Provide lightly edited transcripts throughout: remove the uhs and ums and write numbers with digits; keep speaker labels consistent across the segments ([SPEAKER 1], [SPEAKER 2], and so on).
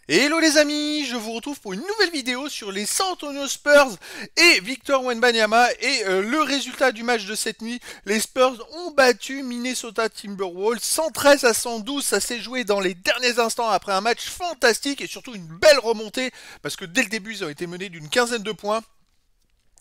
[SPEAKER 1] Hello les amis, je vous retrouve pour une nouvelle vidéo sur les San Antonio Spurs et Victor Wembanyama et le résultat du match de cette nuit. Les Spurs ont battu Minnesota Timberwolves 113 à 112, ça s'est joué dans les derniers instants après un match fantastique et surtout une belle remontée parce que dès le début ils ont été menés d'une quinzaine de points.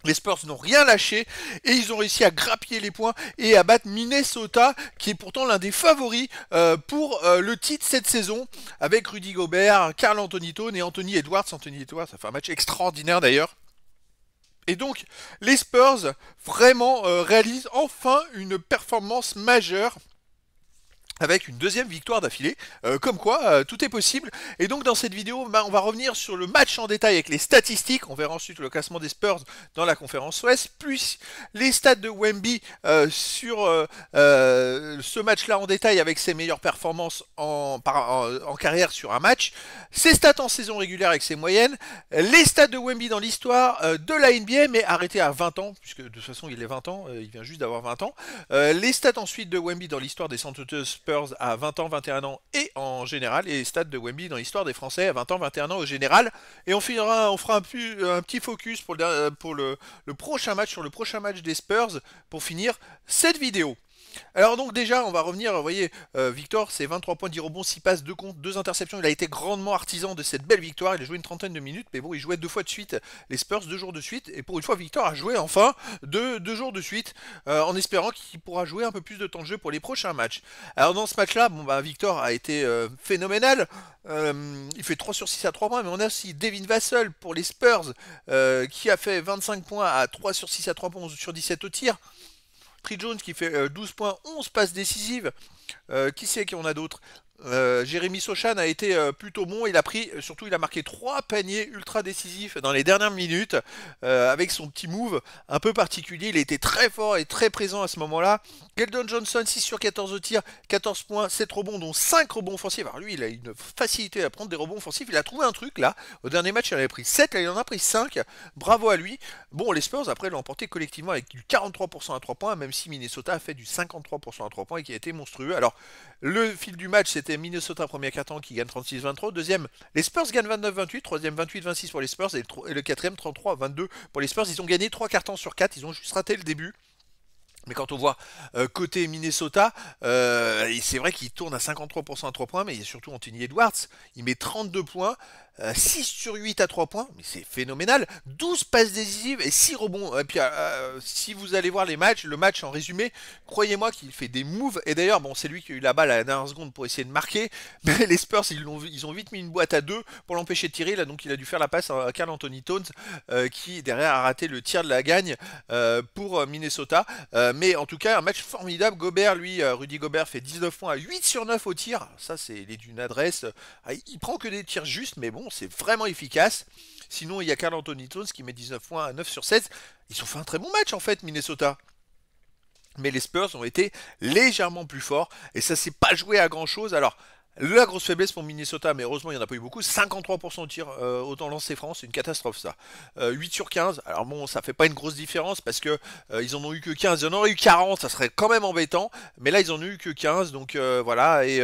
[SPEAKER 1] Les Spurs n'ont rien lâché et ils ont réussi à grappiller les points et à battre Minnesota, qui est pourtant l'un des favoris pour le titre cette saison, avec Rudy Gobert, Karl Anthony Towns et Anthony Edwards. Anthony Edwards, ça fait un match extraordinaire d'ailleurs. Et donc, les Spurs vraiment réalisent enfin une performance majeure avec une deuxième victoire d'affilée, comme quoi tout est possible. Et donc dans cette vidéo, on va revenir sur le match en détail avec les statistiques, on verra ensuite le classement des Spurs dans la conférence Ouest, plus les stats de Wemby sur ce match-là en détail avec ses meilleures performances en carrière sur un match, ses stats en saison régulière avec ses moyennes, les stats de Wemby dans l'histoire de la NBA, mais arrêté à 20 ans, puisque de toute façon il est 20 ans, il vient juste d'avoir 20 ans, les stats ensuite de Wemby dans l'histoire des San Antonio Spurs à 20 ans, 21 ans et en général, et les stats de Wemby dans l'histoire des Français à 20 ans, 21 ans au général. Et on fera un petit focus pour le prochain match, sur le prochain match des Spurs, pour finir cette vidéo. Alors donc déjà, on va revenir, vous voyez, Victor, c'est 23 points, 10 rebonds, 6 passes, 2 comptes, 2 interceptions. Il a été grandement artisan de cette belle victoire. Il a joué une trentaine de minutes, mais bon, il jouait deux fois de suite les Spurs, 2 jours de suite. Et pour une fois, Victor a joué enfin deux jours de suite, en espérant qu'il pourra jouer un peu plus de temps de jeu pour les prochains matchs. Alors dans ce match-là, bon bah Victor a été phénoménal. Il fait 3 sur 6 à 3 points, mais on a aussi Devin Vassell pour les Spurs, qui a fait 25 points à 3 sur 6 à 3 points, 11 sur 17 au tir. Trey Jones qui fait 12 points, 11 passes décisives. Qui c'est qu'on a d'autres? Jérémy Sochan a été plutôt bon. Il a marqué 3 paniers ultra décisifs dans les dernières minutes avec son petit move un peu particulier. Il a été très fort et très présent à ce moment-là. Keldon Johnson, 6 sur 14 au tir, 14 points, 7 rebonds, dont 5 rebonds offensifs. Alors lui, il a une facilité à prendre des rebonds offensifs. Il a trouvé un truc là. Au dernier match, il en avait pris 7, là il en a pris 5. Bravo à lui. Bon, les Spurs après l'ont emporté collectivement avec du 43% à 3 points, même si Minnesota a fait du 53% à 3 points et qui a été monstrueux. Alors, le fil du match, c'était Minnesota premier quart-temps qui gagne 36-23. Deuxième, les Spurs gagnent 29-28. Troisième, 28-26 pour les Spurs. Et le quatrième, 33-22 pour les Spurs. Ils ont gagné 3 cartons sur 4. Ils ont juste raté le début. Mais quand on voit côté Minnesota, c'est vrai qu'il tourne à 53% à 3 points, mais il y a surtout Anthony Edwards. Il met 32 points, 6 sur 8 à 3 points, mais c'est phénoménal. 12 passes décisives et 6 rebonds. Et puis si vous allez voir le match en résumé, croyez-moi qu'il fait des moves. Et d'ailleurs, bon, c'est lui qui a eu la balle à la dernière seconde pour essayer de marquer. Mais les Spurs, ils ont vite mis une boîte à deux pour l'empêcher de tirer. Là, donc il a dû faire la passe à Karl Anthony Towns, qui derrière a raté le tir de la gagne pour Minnesota. Mais en tout cas, un match formidable. Gobert, lui, Rudy Gobert fait 19 points à 8 sur 9 au tir. Ça, il est d'une adresse. Il prend que des tirs justes, mais bon, c'est vraiment efficace. Sinon, il y a Karl Anthony Towns qui met 19 points à 9 sur 16. Ils ont fait un très bon match, en fait, Minnesota. Mais les Spurs ont été légèrement plus forts. Et ça s'est pas joué à grand chose. Alors, la grosse faiblesse pour Minnesota, mais heureusement il n'y en a pas eu beaucoup, 53% de tir autant lancé franc, c'est une catastrophe ça. 8 sur 15, alors bon ça fait pas une grosse différence parce que ils en ont eu que 15, ils en auraient eu 40, ça serait quand même embêtant, mais là ils en ont eu que 15, donc voilà, et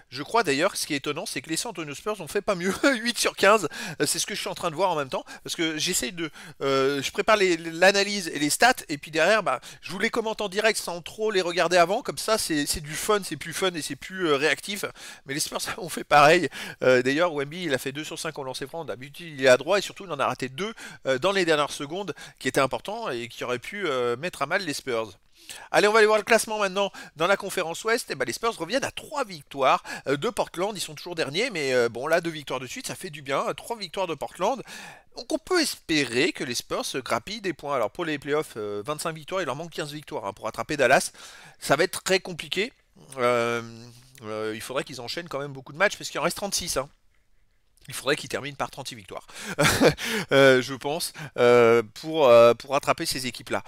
[SPEAKER 1] je crois d'ailleurs ce qui est étonnant c'est que les San Antonio Spurs ont fait pas mieux, 8 sur 15, c'est ce que je suis en train de voir en même temps, parce que j'essaye de, je prépare l'analyse et les stats, et puis derrière bah, je vous les commente en direct sans trop les regarder avant, comme ça c'est du fun, c'est plus fun et c'est plus réactif, mais les Spurs ont fait pareil. D'ailleurs, Wemby, il a fait 2 sur 5 au lancer franc. D'habitude, il est à droit et surtout, il en a raté 2 dans les dernières secondes, qui étaient importants et qui auraient pu mettre à mal les Spurs. Allez, on va aller voir le classement maintenant dans la conférence Ouest. Et ben, les Spurs reviennent à 3 victoires de Portland. Ils sont toujours derniers, mais bon, là, 2 victoires de suite, ça fait du bien. 3 victoires de Portland. Donc, on peut espérer que les Spurs se grappillent des points. Alors, pour les playoffs, 25 victoires, il leur manque 15 victoires hein, pour attraper Dallas. Ça va être très compliqué. Il faudrait qu'ils enchaînent quand même beaucoup de matchs parce qu'il en reste 36. Hein. Il faudrait qu'il termine par 36 victoires, je pense, pour rattraper ces équipes-là.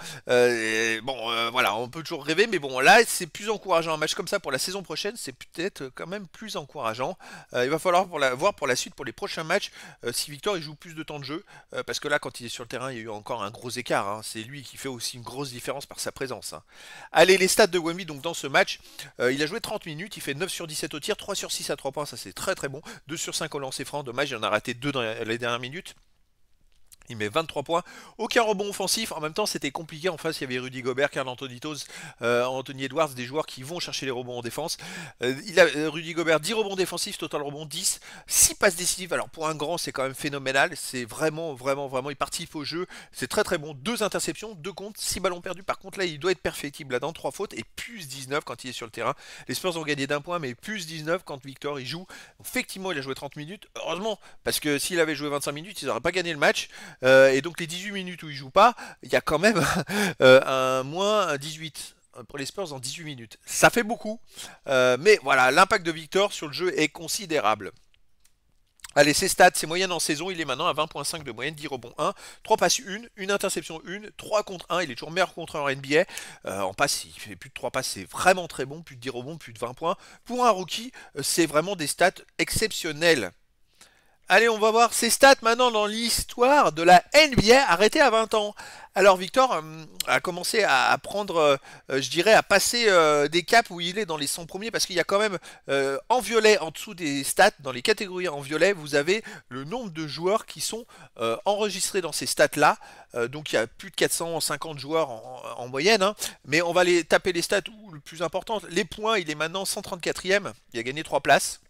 [SPEAKER 1] Bon, voilà, on peut toujours rêver, mais bon, là, c'est plus encourageant. Un match comme ça pour la saison prochaine, c'est peut-être quand même plus encourageant. Il va falloir voir pour la suite, pour les prochains matchs, si Victor il joue plus de temps de jeu, parce que là, quand il est sur le terrain, il y a eu encore un gros écart. Hein. C'est lui qui fait aussi une grosse différence par sa présence. Hein. Allez, les stats de Wemby, donc dans ce match, il a joué 30 minutes, il fait 9 sur 17 au tir, 3 sur 6 à 3 points, ça c'est très très bon, 2 sur 5 au lancer franc, Dommage, il en a raté 2 dans les dernières minutes. Il met 23 points, aucun rebond offensif. En même temps, c'était compliqué. En face, il y avait Rudy Gobert, Karl Anthony Towns, Anthony Edwards, des joueurs qui vont chercher les rebonds en défense. Rudy Gobert, 10 rebonds défensifs, total rebond 10, 6 passes décisives. Alors pour un grand, c'est quand même phénoménal. C'est vraiment, vraiment, vraiment, il participe au jeu. C'est très très bon. 2 interceptions, 2 comptes, 6 ballons perdus. Par contre, là, il doit être perfectible là-dedans. 3 fautes et plus 19 quand il est sur le terrain. Les Spurs ont gagné d'un point, mais plus 19 quand Victor il joue. Effectivement, il a joué 30 minutes. Heureusement, parce que s'il avait joué 25 minutes, ils n'auraient pas gagné le match. Et donc les 18 minutes où il joue pas, il y a quand même un moins 18 pour les Spurs en 18 minutes. Ça fait beaucoup, mais voilà, l'impact de Victor sur le jeu est considérable. Allez, ses stats, ses moyennes en saison, il est maintenant à 20.5 de moyenne, 10 rebonds 1, 3 passes 1, 1 interception 1, 3 contre 1, il est toujours meilleur contre 1 en NBA. En passe, il fait plus de 3 passes, c'est vraiment très bon, plus de 10 rebonds, plus de 20 points. Pour un rookie, c'est vraiment des stats exceptionnelles. Allez, on va voir ses stats maintenant dans l'histoire de la NBA arrêtée à 20 ans. Alors Victor a commencé à prendre, je dirais, à passer des caps où il est dans les 100 premiers parce qu'il y a quand même en violet, en dessous des stats, dans les catégories en violet, vous avez le nombre de joueurs qui sont enregistrés dans ces stats-là. Donc il y a plus de 450 joueurs en moyenne, hein, mais on va les taper les stats où le plus important, les points, il est maintenant 134e, il a gagné 3 places.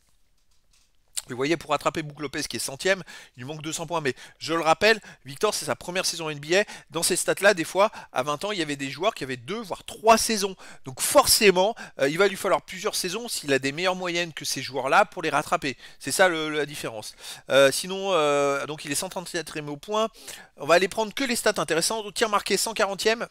[SPEAKER 1] Vous voyez, pour rattraper Brook Lopez qui est centième, il lui manque 200 points. Mais je le rappelle, Victor, c'est sa première saison NBA. Dans ces stats-là, des fois, à 20 ans, il y avait des joueurs qui avaient 2 voire 3 saisons. Donc forcément, il va lui falloir plusieurs saisons s'il a des meilleures moyennes que ces joueurs-là pour les rattraper. C'est ça la différence. Sinon, donc il est 134e au point. On va aller prendre que les stats intéressantes. Au tir marqué 140e.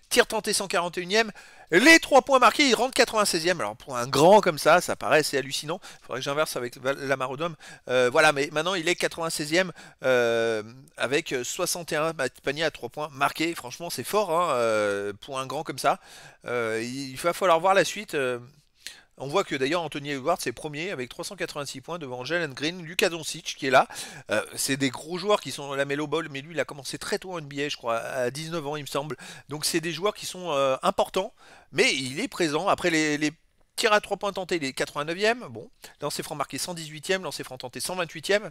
[SPEAKER 1] Tir tenté 141e. Les 3 points marqués, il rentre 96e. Alors pour un grand comme ça paraît assez hallucinant. Il faudrait que j'inverse avec Lamar Odom. Voilà, mais maintenant il est 96e avec 61 paniers à 3 points marqués. Franchement, c'est fort hein, pour un grand comme ça. Il va falloir voir la suite. On voit que d'ailleurs Anthony Edwards est premier avec 386 points devant Jalen Green, Luka Doncic qui est là. C'est des gros joueurs qui sont dans la Melo Ball, mais lui il a commencé très tôt en NBA, je crois, à 19 ans il me semble. Donc c'est des joueurs qui sont importants, mais il est présent. Après les tirs à 3 points tentés, il est 89e. Bon, lancer franc marqué 118e, lancer franc tenté 128e.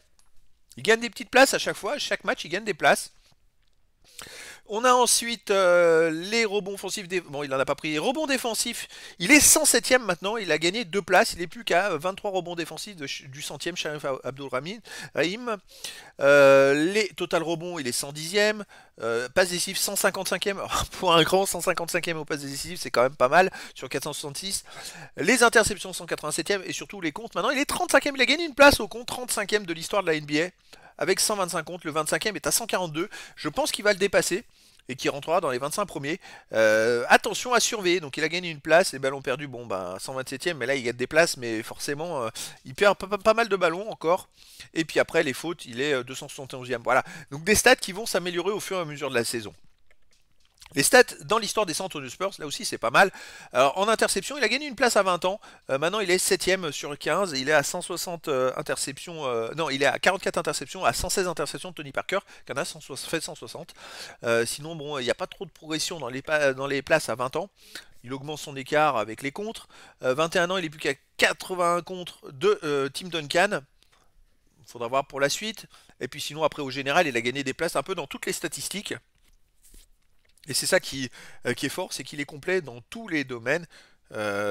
[SPEAKER 1] Il gagne des petites places à chaque fois, chaque match il gagne des places. On a ensuite les rebonds offensifs. Bon, il n'en a pas pris. Rebonds défensifs. Il est 107e maintenant. Il a gagné 2 places. Il n'est plus qu'à 23 rebonds défensifs du 100e Sharif Abdul-Rahim. Les total rebonds, il est 110e. Passe décisive 155e. Alors, pour un grand 155e au passe décisive, c'est quand même pas mal sur 466. Les interceptions 187e. Et surtout les comptes. Maintenant, il est 35e. Il a gagné une place au compte 35e de l'histoire de la NBA. Avec 125 comptes, le 25e est à 142. Je pense qu'il va le dépasser et qui rentrera dans les 25 premiers. Attention à surveiller, donc il a gagné une place, les ballons perdus, bon bah 127e, mais là il gagne des places, mais forcément il perd pas mal de ballons encore. Et puis après les fautes, il est 271e. Voilà, donc des stats qui vont s'améliorer au fur et à mesure de la saison. Les stats dans l'histoire des San Antonio Spurs, là aussi c'est pas mal. Alors, en interception, il a gagné une place à 20 ans. Maintenant il est 7ème sur 15. Il est à 160 interceptions. Non, il est à 44 interceptions, à 116 interceptions de Tony Parker, qui en a fait 160. Sinon, bon, il n'y a pas trop de progression dans les places à 20 ans. Il augmente son écart avec les contres. 21 ans, il est plus qu'à 81 contres de Tim Duncan. Il faudra voir pour la suite. Et puis sinon, après au général, il a gagné des places un peu dans toutes les statistiques. Et c'est ça qui est fort, c'est qu'il est complet dans tous les domaines.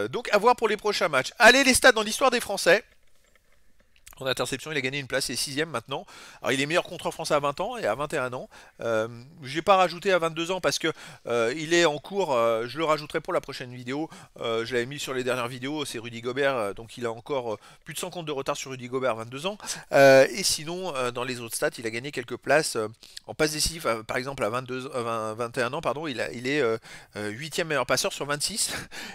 [SPEAKER 1] Donc à voir pour les prochains matchs. Allez, les stats dans l'histoire des Français. En interception, il a gagné une place, il est 6ème maintenant. Alors il est meilleur contre français à 20 ans et à 21 ans. J'ai pas rajouté à 22 ans parce que il est en cours, je le rajouterai pour la prochaine vidéo. Je l'avais mis sur les dernières vidéos, c'est Rudy Gobert, donc il a encore plus de 100 comptes de retard sur Rudy Gobert à 22 ans. Et sinon, dans les autres stats, il a gagné quelques places en passe décisive, par exemple à 21 ans, pardon, il est 8ème meilleur passeur sur 26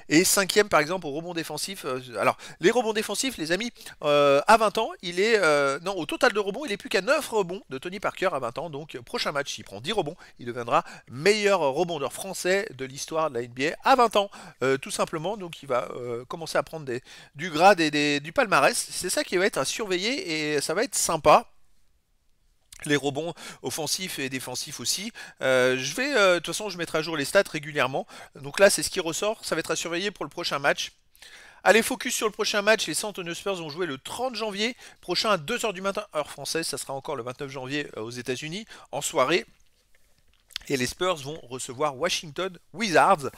[SPEAKER 1] et 5ème par exemple au rebond défensif. Alors les rebonds défensifs, les amis, à 20 ans, il est non, au total de rebonds, il est plus qu'à 9 rebonds de Tony Parker à 20 ans. Donc prochain match, s'il prend 10 rebonds, il deviendra meilleur rebondeur français de l'histoire de la NBA à 20 ans. Tout simplement, donc il va commencer à prendre du grade et du palmarès. C'est ça qui va être à surveiller et ça va être sympa. Les rebonds offensifs et défensifs aussi. De toute façon, je mettrai à jour les stats régulièrement. Donc là, c'est ce qui ressort. Ça va être à surveiller pour le prochain match. Allez, focus sur le prochain match. Les San Antonio Spurs vont jouer le 30 janvier prochain à 2 h du matin, heure française. Ça sera encore le 29 janvier aux États-Unis, en soirée. Et les Spurs vont recevoir Washington Wizards.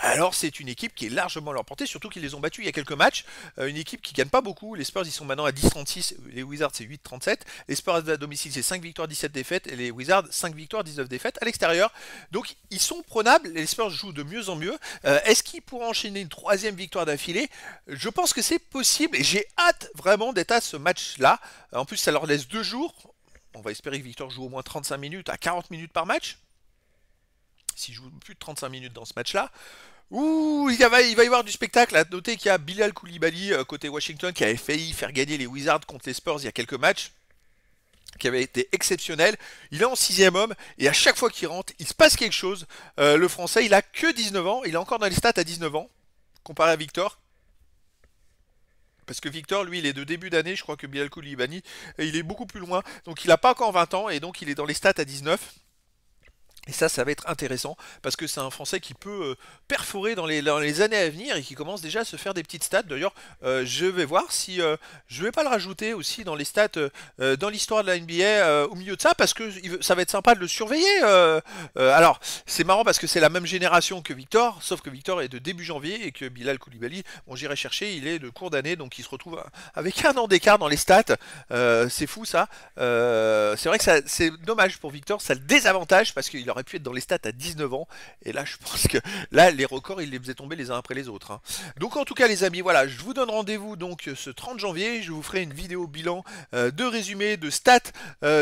[SPEAKER 1] Alors c'est une équipe qui est largement à leur portée, surtout qu'ils les ont battus il y a quelques matchs. Une équipe qui gagne pas beaucoup. Les Spurs ils sont maintenant à 10-36, les Wizards c'est 8-37. Les Spurs à domicile c'est 5 victoires 17 défaites et les Wizards 5 victoires 19 défaites à l'extérieur. Donc ils sont prenables, les Spurs jouent de mieux en mieux. Est-ce qu'ils pourront enchaîner une troisième victoire d'affilée? Je pense que c'est possible et j'ai hâte vraiment d'être à ce match-là. En plus ça leur laisse 2 jours. On va espérer que Victor joue au moins 35 minutes à 40 minutes par match. S'il joue plus de 35 minutes dans ce match-là. Ouh, il va y avoir du spectacle. À noter qu'il y a Bilal Koulibaly côté Washington qui avait failli faire gagner les Wizards contre les Spurs il y a quelques matchs, qui avait été exceptionnel. Il est en 6e homme et à chaque fois qu'il rentre, il se passe quelque chose. Le Français, il a que 19 ans. Il est encore dans les stats à 19 ans, comparé à Victor. Parce que Victor, lui, il est de début d'année. Je crois que Bilal Koulibaly, il est beaucoup plus loin. Donc il n'a pas encore 20 ans et donc il est dans les stats à 19. Et ça va être intéressant parce que c'est un Français qui peut perforer dans les années à venir et qui commence déjà à se faire des petites stats. D'ailleurs, je vais voir si je vais pas le rajouter aussi dans les stats dans l'histoire de la NBA au milieu de ça parce que ça va être sympa de le surveiller. Alors, c'est marrant parce que c'est la même génération que Victor, sauf que Victor est de début janvier et que Bilal Koulibaly, bon, j'irai chercher, il est de cours d'année, donc il se retrouve avec un an d'écart dans les stats. C'est fou ça. C'est vrai que c'est dommage pour Victor, ça le désavantage parce qu'il aurait pu être dans les stats à 19 ans. Et là, je pense que là, les records, il les faisait tomber les uns après les autres. Hein. Donc, en tout cas, les amis, voilà, je vous donne rendez-vous donc ce 30 janvier. Je vous ferai une vidéo bilan de résumé, de stats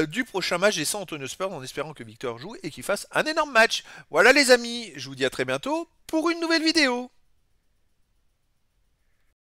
[SPEAKER 1] du prochain match des San Antonio Spurs en espérant que Victor joue et qu'il fasse un énorme match. Voilà, les amis, je vous dis à très bientôt pour une nouvelle vidéo.